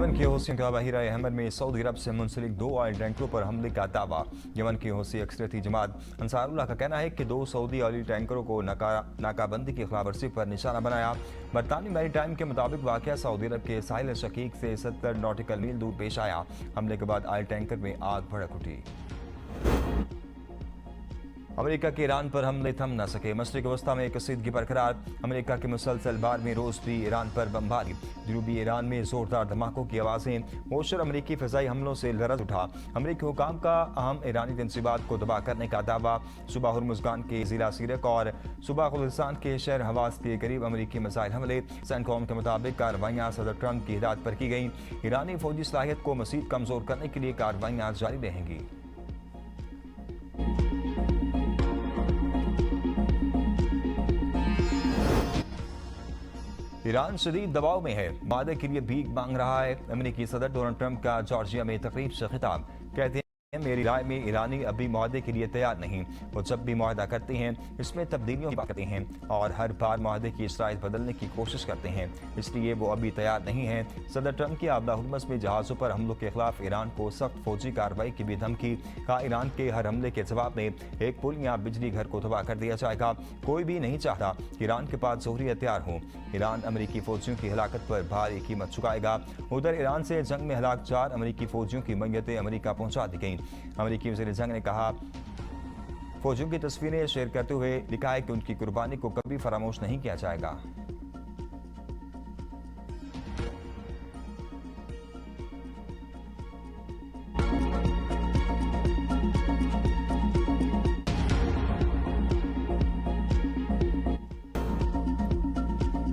Yemen के हौसियों का बहिरा अहमद में सऊदी अरब से मुंसलिक 2 ऑयल टैंकरों पर हमले का दावा। यमन की हौसी अक्सरियती जमात अंसारुल्लाह का कहना है कि 2 सऊदी ऑयल टैंकरों को नाकाबंदी की खिलाफवर्जी पर निशाना बनाया। बरतानी मैरी टाइम के मुताबिक वाक़या सऊदी अरब के साहिल शकीक से 70 नॉटिकल मील दूर पेश आया। हमले के बाद ऑयल टैंकर में आग भड़क उठी। अमेरिका के ईरान पर हमले थम न सके, मशरिक वस्ता में कसीदगी बरकरार। अमेरिका के मुसलसल बार में रोज भी ईरान पर बमबारी। जनूबी ईरान में जोरदार धमाकों की आवाज़ें। मोशर अमेरिकी फ़िज़ाई हमलों से लरज़ उठा। अमेरिकी हुकाम का अहम ईरानी तंसीबात को तबाह करने का दावा। सुबह हुर्मुज़गान के ज़िला सीरक और सुबह खुलिस्तान के शहर हवास के करीब अमेरिकी मिसाइल हमले। सेंटकॉम के मुताबिक कार्रवाइयाँ सदर ट्रंप की हिदायत पर की गईं। ईरानी फौजी सलाहियत को मज़ीद कमज़ोर करने के लिए कार्रवाइयाँ जारी रहेंगी। ईरान शदीद दबाव में है, मादे के लिए भीख मांग रहा है। अमेरिकी सदर डोनाल्ड ट्रंप का जॉर्जिया में तकरीब से खिताब। कहते हैं, मेरी राय में ईरानी अभी मुआहदे के लिए तैयार नहीं। वो जब भी मुआहदा करते हैं इसमें तब्दीलियों की बात करते हैं और हर बार मुआहदे की शराइत बदलने की कोशिश करते हैं, इसलिए वो अभी तैयार नहीं हैं। सदर ट्रंप की आबदा हुर्मुज़ में जहाज़ों पर हमलों के खिलाफ ईरान को सख्त फौजी कार्रवाई की भी धमकी। कहा, ईरान के हर हमले के जवाब में एक पुल या बिजली घर को तबाह कर दिया जाएगा। कोई भी नहीं चाहता कि ईरान के पास जोहरी हथियार हो। ईरान अमेरिकी फौजियों की हलाकत पर भारी कीमत चुकाएगा। उधर ईरान से जंग में हलाक 4 अमेरिकी फौजियों की मैयतें अमेरिका पहुंचा दी गईं। अमेरिकी वज़ीर जंग ने कहा, फौजियों की तस्वीरें शेयर करते हुए लिखा है कि उनकी कुर्बानी को कभी फरामोश नहीं किया जाएगा।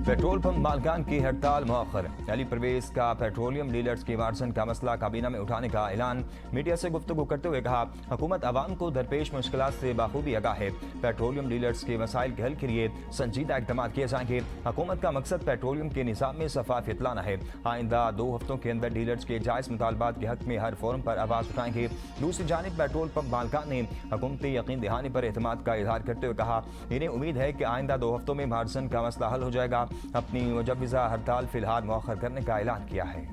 पेट्रोल पंप मालकान की हड़ताल मौखर। अली परवेज का पेट्रोलियम डीलर्स के मार्जिन का मसला काबीना में उठाने का ऐलान। मीडिया से गुफ्तगू करते हुए कहा, हुकूमत अवाम को दरपेश मुश्किलात से बाखूबी आगाह है। पेट्रोलियम डीलर्स के मसाइल के हल के लिए संजीदा इक़दाम किए जाएंगे। हुकूमत का मकसद पेट्रोलियम के निज़ाम में शफाफियत लाना है। आइंदा 2 हफ्तों के अंदर डीलर्स के जायज़ मुतालबात के हक में हर फोरम पर आवाज़ उठाएंगे। दूसरी जानिब पेट्रोल पंप मालकान ने हुकूमती यकीन दहानी पर एतमाद का इजहार करते हुए कहा, इन्हें उम्मीद है कि आइंदा 2 हफ्तों में मार्जिन का मसला हल हो जाएगा। अपनी मुजव्विज़ा हड़ताल फिलहाल मौखर करने का ऐलान किया है।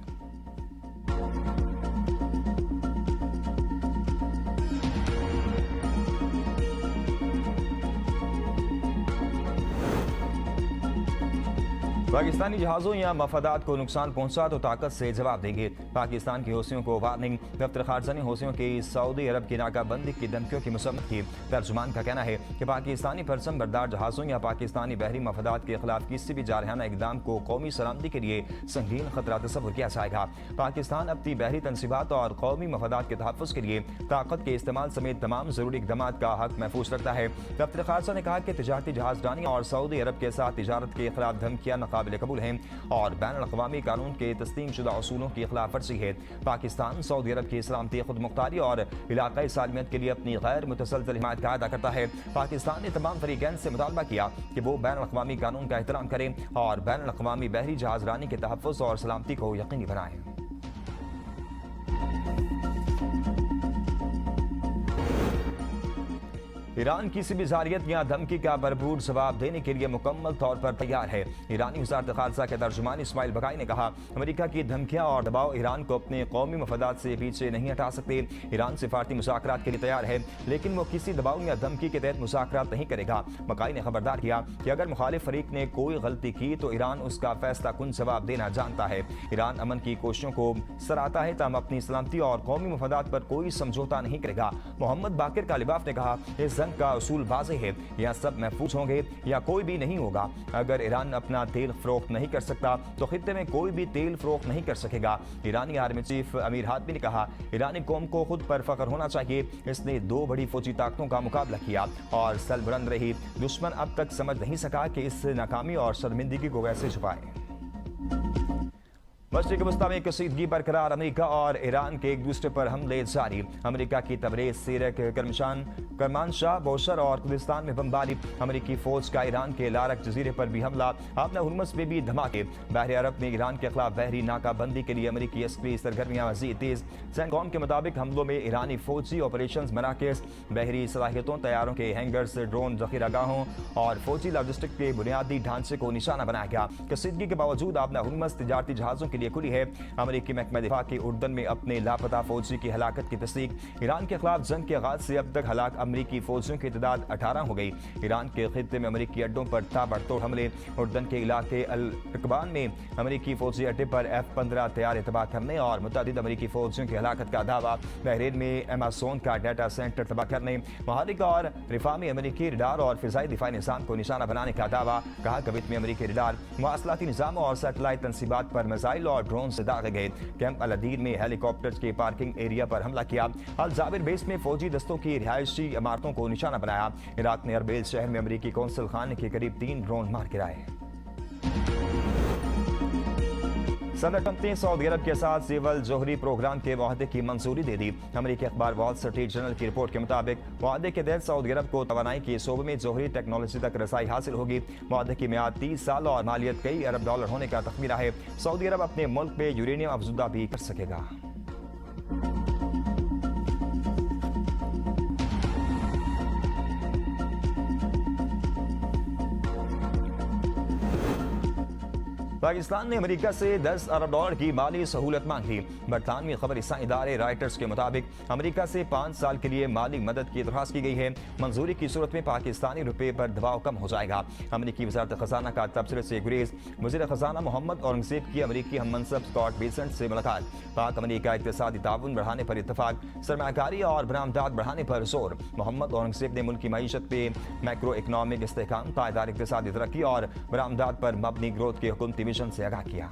पाकिस्तानी जहाज़ों या मफादात को नुकसान पहुंचा तो ताकत से जवाब देंगे। पाकिस्तान की हौसियों को वार्निंग। दफ्तर खारजा ने हौसियों की सऊदी अरब की नाकाबंदी की धमकियों की मुसम्मत की। तर्जुमान का कहना है कि पाकिस्तानी परचम बरदार जहाज़ों या पाकिस्तानी बहरी मफादात के खिलाफ किसी भी जारहाना इकदाम को कौमी सलामती के लिए संगीन खतरा तस्वुर किया जाएगा। पाकिस्तान अपनी बहरी तनसीबात और कौमी मफादात के तहफ़्फ़ुज़ के लिए ताकत के इस्तेमाल समेत तमाम ज़रूरी इक़दाम का हक महफूज रखता है। दफ्तर खारजा ने कहा कि तिजारती जहाज़रानी और सऊदी अरब के साथ तिजारत के खिलाफ धमकियाँ नाकाबिल कबूल हैं और बैन अक़वामी कानून के तस्लीम शुदा असूलों की खिलाफ वर्जी है। पाकिस्तान सऊदी अरब की सलामती, खुद मुख्तारी और इलाकाई सालमियत के लिए अपनी गैर मुतसलसल हिमायत का अदा करता है। पाकिस्तान ने तमाम फरीकैन से मुतालबा किया कि वो बैन अक़वामी कानून का एहतराम करें और बैन अक़वामी बहरी जहाज़रानी के तहफ़्फ़ुज़ और सलामती को यकीनी बनाएं। ईरान किसी भी जारियत या धमकी का भरपूर जवाब देने के लिए मुकम्मल तौर पर तैयार है। ईरानी वज़ारत ख़ारजा के तर्जुमान इस्माइल बकाई ने कहा, अमेरिका की धमकियां और दबाव ईरान को अपने कौमी मफादात से पीछे नहीं हटा सकते। ईरान सिफारती मुज़ाकरात के लिए तैयार है, लेकिन वो किसी दबाव या धमकी के तहत मुज़ाकरात नहीं करेगा। बकाई ने खबरदार किया कि अगर मुखालिफ फरीक ने कोई गलती की तो ईरान उसका फैसला कुन जवाब देना जानता है। ईरान अमन की कोशिशों को सराहता है, तमाम अपनी सलामती और कौमी मफादात पर कोई समझौता नहीं करेगा। मोहम्मद बाकिर कालिबाफ ने कहा, इस जंग का उसूल वाज़ेह है, या सब महफूज होंगे या कोई भी नहीं होगा। अगर ईरान अपना तेल फरोख्त नहीं कर सकता तो खित्ते में कोई भी तेल फरोख्त नहीं कर सकेगा। ईरानी आर्मी चीफ अमीर हातमी ने कहा, ईरानी कौम को खुद पर फख्र होना चाहिए। इसने 2 बड़ी फौजी ताकतों का मुकाबला किया और सरबुलंद रही। दुश्मन अब तक समझ नहीं सका कि इस नाकामी और शर्मिंदगी को कैसे छुपाए। मशरिक़ वस्ता में कसीदगी बरकरार। अमेरिका और ईरान के एक दूसरे पर हमले जारी। अमेरिका की तबरेज़, सीरक, करमानशाह, बोशर और कुर्दिस्तान में बमबारी। अमेरिकी फौज का ईरान के लारक जजीरे पर भी हमला। आबना हुर्मुज़ में भी धमाके। बहर अरब में ईरान के खिलाफ बहरी नाकाबंदी के लिए अमेरिकी अस्करी सरगर्मियाँ मज़ीद तेज़। सेंटकॉम के मुताबिक हमलों में ईरानी फौजी ऑपरेशन मराकज़, बहरी सलाहियतों, तैयारों के हैंगर्स, ड्रोन ज़ख़ीरागाहों और फौजी लॉजिस्टिक के बुनियादी ढांचे को निशाना बनाया गया। कसीदगी के बावजूद आबना हुर्मुज़ तिजारती जहाज़ों के लिए लिए खुली है। अमेरिकी महकमा दिफा के उर्दन में अपने लापता फौजी की हलाकत की तस्दीक। ईरान के खिलाफ जंग के आगाज से अब तक हलाक अमेरिकी फौजियों की तादाद 18 हो गई। ईरान के खित्ते में अमेरिकी अड्डों पर ताबड़तोड़ हमले। उर्दन के इलाके अल रकबान में अमेरिकी फौजी अड्डे पर F-15 तैयार तबाह करने और मुतअद्दिद अमेरिकी फौजियों की हलाकत का दावा। बहरीन में अमेज़न का डाटा सेंटर तबाह करने। महारिक और रिफा में अमेरिकी रडार और फिजाई दिफाई निज़ाम को निशाना बनाने का दावा। कहा कवित में अमेरिकी रडार मवासलाती निज़ाम और सैटेलाइट तंसीबात पर मिसाइल और ड्रोन से दागे गए। कैंप अल अदीर में हेलीकॉप्टर्स के पार्किंग एरिया पर हमला किया। अल जाबिर बेस में फौजी दस्तों की रिहायशी इमारतों को निशाना बनाया। इराक ने अरबेल शहर में अमेरिकी कौंसल खाने के करीब 3 ड्रोन मार गिराए। सदर ट्रंप ने सऊदी अरब के साथ सिविल जोहरी प्रोग्राम के मुआहदे की मंजूरी दे दी। अमेरिकी अखबार वॉल स्ट्रीट जर्नल की रिपोर्ट के मुताबिक मुआहदे के तहत सऊदी अरब को तवानाई के शोबे में जोहरी टेक्नोलॉजी तक रसाई हासिल होगी। मुआहदे की मियाद 30 साल और मालियत कई अरब डॉलर होने का तखमीना है। सऊदी अरब अपने मुल्क में यूरेनियम अफजुदा भी कर सकेगा। पाकिस्तान ने अमेरिका से 10 अरब डॉलर की माली सहूलत मांग ली। बरतानवी खबर इदारे राइटर्स के मुताबिक अमेरिका से 5 साल के लिए माली मदद की दरख्वास्त की गई है। मंजूरी की सूरत में पाकिस्तानी रुपये पर दबाव कम हो जाएगा। अमेरिकी वज़ारत खजाना का तबसरे से गुरेज। वज़ीर खजाना मोहम्मद औरंगज़ेब की अमेरिकी हम मनसब स्कॉट बेसेंट से मुलाकात। पाक अमेरिका इक़्तिसादी ताउन बढ़ाने पर इत्तफाक। सरमायाकारी और बरामदात बढ़ाने पर जोर। मोहम्मद औरंगज़ेब ने मुल्क की मईशत पे मैक्रो इकनॉमिक इस्तेहकाम, पायदार इक़्तिसादी तरक्की और बरामदात पर मबनी ग्रोथ के हुकुमती मिशन से आगाह किया।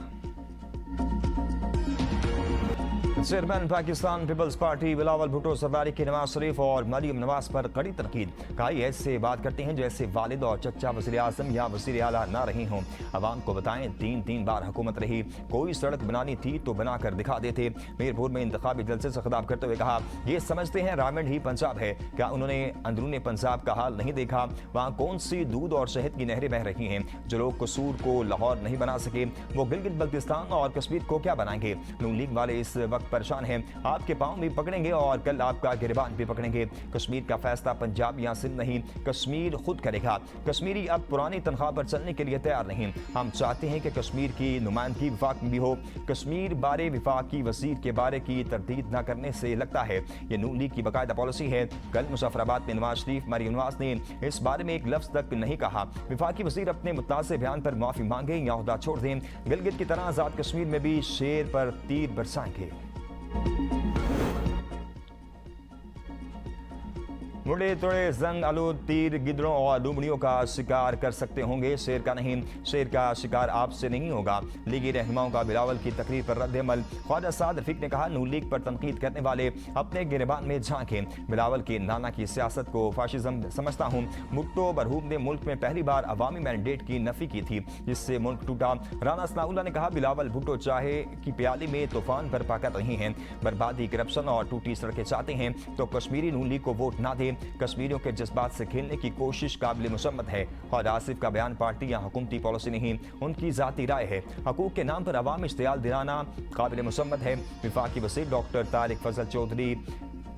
Chairman Pakistan People's Party Bilawal Bhutto Zardari की नवाज शरीफ और मरियम नवाज पर कड़ी तनकीद। कहा ऐसे बात करते हैं जैसे वालिद और चचा वज़ीर आज़म या वज़ीर आला ना रही हों। अवाम को बताएं 3 बार हुकूमत रही, कोई सड़क बनानी थी तो बना कर दिखा देते। मीरपुर में इंतखाबी जलसे से खिताब करते हुए कहा ये समझते हैं रावंड ही पंजाब है, क्या उन्होंने अंदरूनी पंजाब का हाल नहीं देखा? वहाँ कौन सी दूध और शहद की नहरें बह रही हैं? जो लोग कसूर को लाहौर नहीं बना सके वो गिलगित बल्तिस्तान और कश्मीर को क्या बनाएंगे? नून लीग वाले इस वक्त परेशान हैं, आपके पांव भी पकड़ेंगे और कल आपका गिरबान भी पकड़ेंगे। कश्मीर का फैसला पंजाब या सिंध नहीं, कश्मीर खुद करेगा। कश्मीरी अब पुरानी तनख्वाह पर चलने के लिए तैयार नहीं। हम चाहते हैं कि कश्मीर की नुमाइंदगी विफाक में भी हो। कश्मीर बारे विफाकी वजीर के बारे की तरदीद न करने से लगता है ये नून लीग की बाकायदा पॉलिसी है। कल मुजफ्फराबाद में नवाज शरीफ मरियम नवाज ने इस बारे में एक लफ्ज तक नहीं कहा। विफाकी वजीर अपने मुतनाज़ बयान पर माफी मांगे या ओहदा छोड़ दें। गिलगित की तरह आजाद कश्मीर में भी शेर पर तीर बरसाएंगे। मुड़े तोड़े जंग आलूद तीर गिदड़ों और लुमड़ियों का शिकार कर सकते होंगे, शेर का नहीं। शेर का शिकार आपसे नहीं होगा। लीगी रहनुमाओं का बिलावल की तकरीर पर रद्द-ए-अमल। ख्वाजा साद रफीक ने कहा नून लीग पर तनकीद करने वाले अपने गिरबान में झांकें। बिलावल की नाना की सियासत को फाशिज्म समझता हूँ। भुट्टो बरहूम ने मुल्क में पहली बार अवामी मैंडेट की नफी की थी जिससे मुल्क टूटा। राना सनाउल्लाह ने कहा बिलावल भुट्टो चाहे की प्याली में तूफान बर्पा कर रही हैं, बर्बादी, करप्शन और टूटी सड़कें चाहते हैं तो कश्मीरी नून लीग को वोट ना दें। कश्मीरियों के जज्बात से खेलने की कोशिश काबिल मुसम्मत है और आसिफ का बयान पार्टी या हुकूमती पॉलिसी नहीं, उनकी जाती राय है। हकूक के नाम पर अवाम इश्तियाल दिलाना काबिल मुसम्मत है। विफाकी वज़ीर डॉक्टर तारिक फजल चौधरी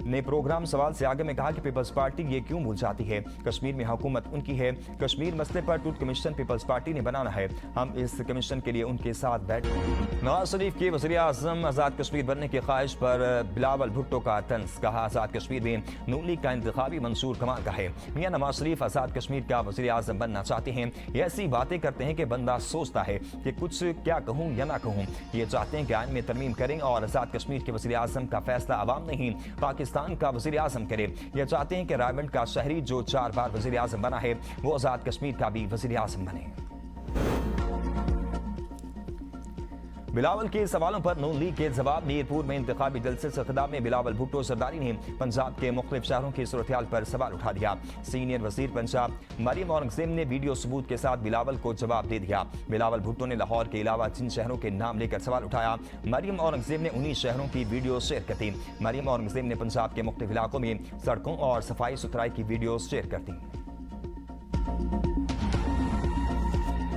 ने प्रोग्राम सवाल से आगे में कहा कि पीपल्स पार्टी ये क्यों भूल जाती है, कश्मीर में हुकूमत उनकी है। कश्मीर मसले पर ट्रूथ कमीशन पीपल्स पार्टी ने बनाना है, हम इस कमीशन के लिए उनके साथ बैठ। नवाज शरीफ के वज़ीर आज़म आज़ाद कश्मीर बनने की ख्वाहिश पर बिलावल भुट्टो का तंज। कहा आज़ाद कश्मीर में नून लीग का इंतखाबी मंसूर कमाल का है। मियां नवाज शरीफ आज़ाद कश्मीर का वज़ीर आज़म बनना चाहते हैं। ये ऐसी बातें करते हैं कि बंदा सोचता है कि कुछ क्या कहूँ या ना कहूँ। ये चाहते हैं कि आइन में तरमीम करें और आज़ाद कश्मीर के वज़ीर आज़म का फैसला अवाम नहीं पाकिस्तान का वज़ीर आज़म करे। ये चाहते हैं कि रावंड का शहरी जो 4 बार वज़ीर आज़म बना है वो आज़ाद कश्मीर का भी वज़ीर आज़म बने। बिलावल के सवालों पर नून लीग के जवाब। मीरपुर में इंतखाबी जलसे से खिताब में बिलावल भुट्टो सरदारी ने पंजाब के मुख्तलिफ शहरों की सूरत-ए-हाल पर सवाल उठा दिया। सीनियर वजीर पंजाब मरियम औरंगज़ेब ने वीडियो सबूत के साथ बिलावल को जवाब दे दिया। बिलावल भुट्टो ने लाहौर के अलावा जिन शहरों के नाम लेकर सवाल उठाया, मरियम औरंगज़ेब ने उन्हीं शहरों की वीडियो शेयर कर दी। मरियम औरंगज़ेब ने पंजाब के मुख्तलिफ इलाकों में सड़कों और सफाई सुथराई की वीडियो शेयर कर दी।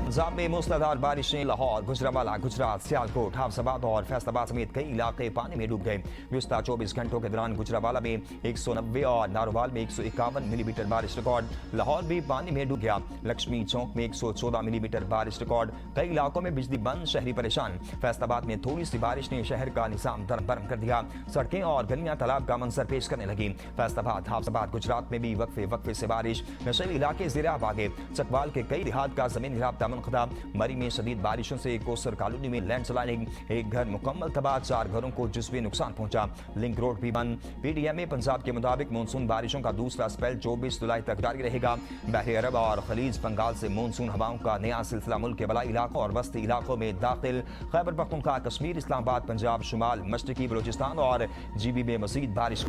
पंजाब में मूसलाधार बारिशें लाहौर, गुजरांवाला, गुजरात, सियालकोट, हाफजाबाद और फैसलाबाद समेत कई इलाके पानी में डूब गए। गुज़श्ता 24 घंटों के दौरान गुजरांवाला में 190 और नारोवाल में 151 मिलीमीटर बारिश रिकॉर्ड। लाहौर भी पानी में डूब गया। लक्ष्मी चौक में 114 मिलीमीटर बारिश रिकॉर्ड। कई इलाकों में बिजली बंद, शहरी परेशान। फैसलाबाद में थोड़ी सी बारिश ने शहर का निजाम दरबरम कर दिया। सड़कें और गलियां तालाब का मंजर पेश करने लगी। फैसलाबाद, हाफजाबाद, गुजरात में भी वक्फे वक्फे से बारिश। नशेबी इलाके ज़ेर-ए-आब आ गए। चकवाल के कई देहात का जमीनी राब्ता मुनक़ता। मरी में शदीद बारिशों से कोसर कॉलोनी में लैंडस्लाइडिंग, एक घर मुकम्मल तबाह, 4 घरों को जुज़वी नुकसान पहुंचा। लिंक रोड भी बंद। PTM पंजाब के मुताबिक मानसून बारिशों का दूसरा स्पेल 24 जुलाई तक जारी रहेगा। बहरे अरब और खलीज बंगाल से मानसून हवाओं का नया सिलसिला मुल्क के बलाई इलाकों और वस्ती इलाकों में दाखिल। खैबर पख्तूनख्वा, कश्मीर, इस्लामाबाद, पंजाब, शुमाल, मशरकी बलूचिस्तान और GB में मज़ीद बारिश।